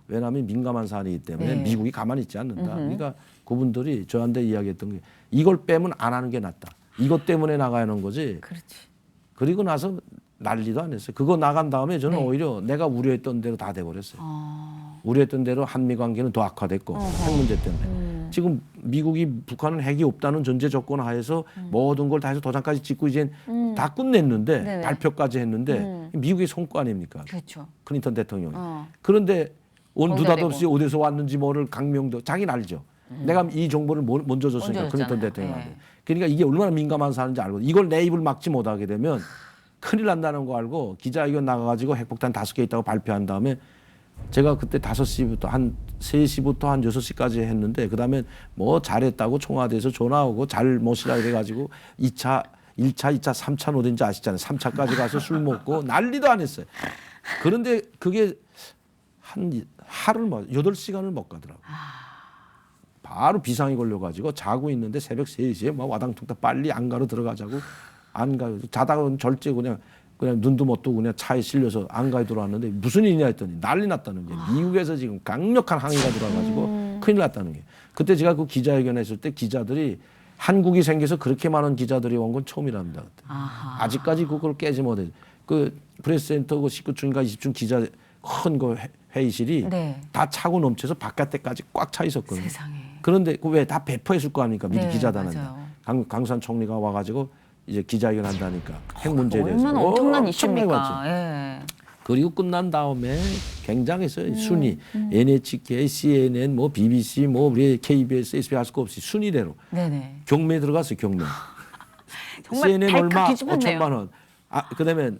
왜냐하면 민감한 사안이기 때문에 네. 미국이 가만히 있지 않는다. 그러니까 그분들이 저한테 이야기했던 게 이걸 빼면 안 하는 게 낫다. 이것 때문에 나가야 하는 거지. 그렇지. 그리고 나서 난리도 안 했어요. 그거 나간 다음에 저는 네. 오히려 내가 우려했던 대로 다 돼버렸어요. 우려했던 대로 한미 관계는 더 악화됐고 핵 문제 때문에. 지금 미국이 북한은 핵이 없다는 전제 조건 하에서 모든 걸 다 해서 도장까지 찍고 이제 다 끝냈는데 네네. 발표까지 했는데 미국의 성과 아닙니까? 그렇죠. 클린턴 대통령이. 어. 그런데 온 거기다 느닷없이 대고. 어디서 왔는지 모를 강명도 자기는 알죠. 내가 이 정보를 먼저 줬으니까 먼저 클린턴 줬잖아요. 대통령한테. 네. 그러니까 이게 얼마나 민감한 사안인지 알고 이걸 내 입을 막지 못하게 되면 큰일 난다는 거 알고 기자회견 나가가지고 핵폭탄 5개 있다고 발표한 다음에 제가 그때 5시부터 한 3시부터 한 6시까지 했는데 그다음에 뭐 잘했다고 청와대에서 전화 오고 잘못이라 그래가지고 1차, 2차, 3차는 어딘지 아시잖아요. 3차까지 가서 술 먹고 난리도 안 했어요. 그런데 그게 한 하루를 8시간을 못 가더라고요. 바로 비상이 걸려가지고 자고 있는데 새벽 3시에 막 와당통당 빨리 안가로 들어가자고 안 가요. 자다가 절제 그냥 눈도 못 뜨고 그냥 차에 실려서 안가에 들어왔는데 무슨 일이냐 했더니 난리 났다는 게 미국에서 지금 강력한 항의가 들어와가지고 큰일 났다는 게 그때 제가 그 기자회견 했을 때 기자들이 한국이 생겨서 그렇게 많은 기자들이 온 건 처음이랍니다. 그때. 아직까지 그걸 깨지 못해. 그 프레스센터 그 19층인가 20층 기자 큰 그 회의실이 네. 다 차고 넘쳐서 바깥에까지 꽉 차 있었거든요. 세상에. 그런데 그 왜 다 배포했을 거 아닙니까? 미리 네, 기자단한테. 맞아요. 강수환 총리가 와가지고 이제 기자회견 한다니까 핵 문제에 대해서 얼마나 엄청난 엄청나게 이슈입니까? 왔죠. 예. 그리고 끝난 다음에 굉장했어요. 순위 NHK, CNN, 뭐 BBC, 뭐 우리 KBS, SBS 할 수가 없이 순위대로 네네. 경매 들어갔어요. 경매. 정말 CNN 발칵 얼마? 뒤집었네요. 5천만 원. 그다음에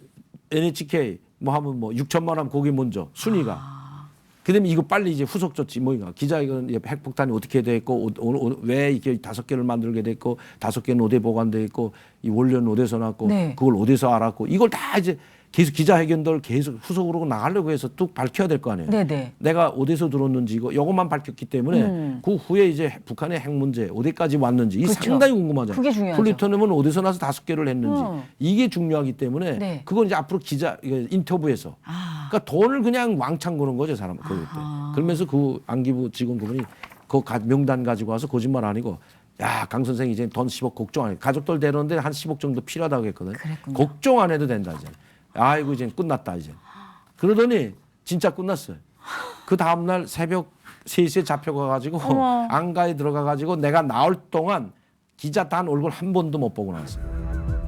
NHK 뭐 하면 뭐 6천만 원 하면 거기 먼저 순위가. 그다음에 이거 빨리 이제 후속 조치 뭐인가 기자회견 핵폭탄이 어떻게 됐고 왜 이렇게 5개를 만들게 됐고 5개는 어디에 보관돼 있고 이 원료는 어디서 났고 네. 그걸 어디서 알았고 이걸 다 이제 계속 기자회견들 계속 후속으로 나가려고 해서 뚝 밝혀야 될 거 아니에요. 네네. 내가 어디서 들었는지 이거만 밝혔기 때문에 그 후에 이제 북한의 핵 문제 어디까지 왔는지 이 그렇죠. 상당히 궁금하잖아요. 그게 중요하죠. 플루토늄은 어디서 나서 5개를 했는지 이게 중요하기 때문에 네. 그건 이제 앞으로 기자 인터뷰에서 그러니까 돈을 그냥 왕창 거는 거죠 사람 그럴 때. 그러면서 그 안기부 직원 그분이 그 명단 가지고 와서 거짓말 아니고 야, 강 선생이 이제 돈 10억 걱정 안 해. 가족들 데려오는데 한 10억 정도 필요하다고 했거든. 그랬군요. 걱정 안 해도 된다 이제. 아이고 이제 끝났다 이제. 그러더니 진짜 끝났어요. 그 다음 날 새벽 3시에 잡혀가 가지고 어머. 안가에 들어가 가지고 내가 나올 동안 기자 단 얼굴 한 번도 못 보고 나왔어요.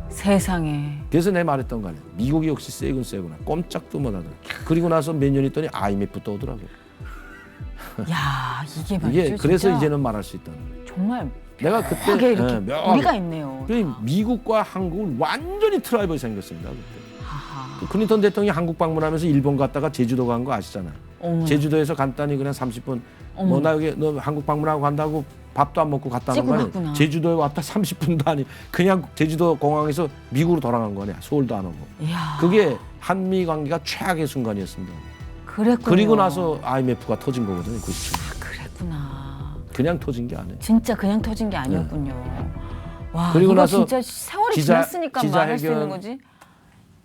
세상에. 그래서 내 말했던 거 아니에요. 미국이 역시 세군 세구나. 꼼짝도 못 하더라. 그리고 나서 몇 년 있더니 IMF 또 오더라고요. 야, 이게 말이죠. 이게 그래서 진짜 이제는 말할 수 있다는 거예요. 정말 내가 그때 묘하게 이렇게 묘하게. 우리가 있네요. 그 미국과 한국은 완전히 트라이벌이 생겼습니다. 그때. 아하. 그 클린턴 대통령이 한국 방문하면서 일본 갔다가 제주도 간 거 아시잖아요. 어머나. 제주도에서 간단히 그냥 30분 어머. 뭐 나 여기 너 한국 방문하고 간다고 밥도 안 먹고 갔다는 찍고 거니 갔구나. 제주도에 왔다 30분도 아니 그냥 제주도 공항에서 미국으로 돌아간 거냐 서울도 안 오고 이야. 그게 한미 관계가 최악의 순간이었습니다. 그랬군요. 그리고 나서 IMF가 터진 거거든요. 97년. 그랬구나. 그냥 터진 게 아니에요. 진짜 그냥 터진 게 아니었군요. 와, 그리고 이거 나서 진짜 세월이 기자- 지났으니까 말할 수 있는 거지.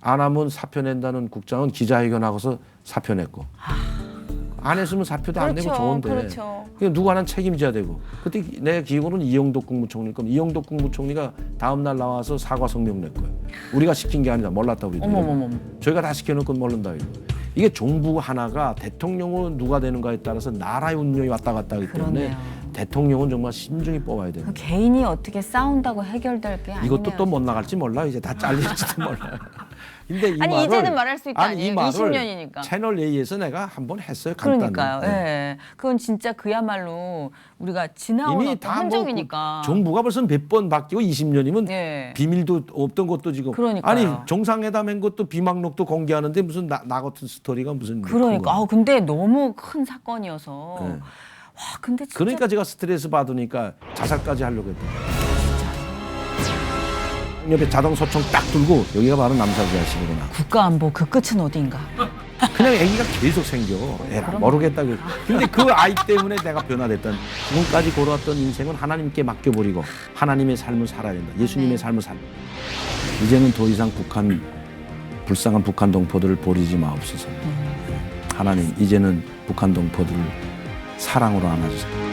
안 하면 사표 낸다는 국장은 기자회견하고서 사표 냈고 안 했으면 사표도 안 내고 좋은데 그렇죠. 그냥 누구 하나 책임져야 되고 그때 내 기억으로는 이영덕 국무총리 겁니다. 이영덕 국무총리가 다음 날 나와서 사과 성명 낼 거예요. 우리가 시킨 게 아니다. 몰랐다 우리도. 어머머머. 저희가 다 시켜놓고 모른다. 이게 정부 하나가 대통령으로 누가 되는가에 따라서 나라의 운명이 왔다 갔다 하기 때문에 그러네요. 대통령은 정말 신중히 뽑아야 돼요. 그 개인이 어떻게 싸운다고 해결될 게 아니네요. 이것도 또 못 나갈지 몰라. 이제 다 잘릴지도 몰라. 근데 이 아니, 말을, 이제는 말할 수 있다 아니, 이 아니에요? 말을 20년이니까. 채널 A에서 내가 한번 했어요. 간단히. 그러니까요. 예. 네. 그건 진짜 그야말로 우리가 지나온 이미 어떤 다 흔적이니까. 정부가 벌써 몇 번 바뀌고 20년이면 예. 비밀도 없던 것도 지금 그러니까요. 아니 정상회담 한 것도 비망록도 공개하는데 무슨 나 같은 스토리가 무슨 그러니까. 큰 아, 근데 너무 큰 사건이어서. 네. 와, 근데 진짜 그러니까 제가 스트레스 받으니까 자살까지 하려고 했던 거예요. 옆에 자동 소총 딱 들고 여기가 바로 남사구야식이구나. 국가안보 그 끝은 어딘가. 그냥 애기가 계속 생겨. 에라 모르겠다고. 근데 그 아이 때문에 내가 변화됐던 지금까지 걸어왔던 인생은 하나님께 맡겨버리고 하나님의 삶을 살아야 된다. 예수님의 네. 삶을 살. 이제는 더 이상 불쌍한 북한 동포들을 버리지 마옵소서. 하나님 이제는 북한 동포들을 사랑으로 안아주세요.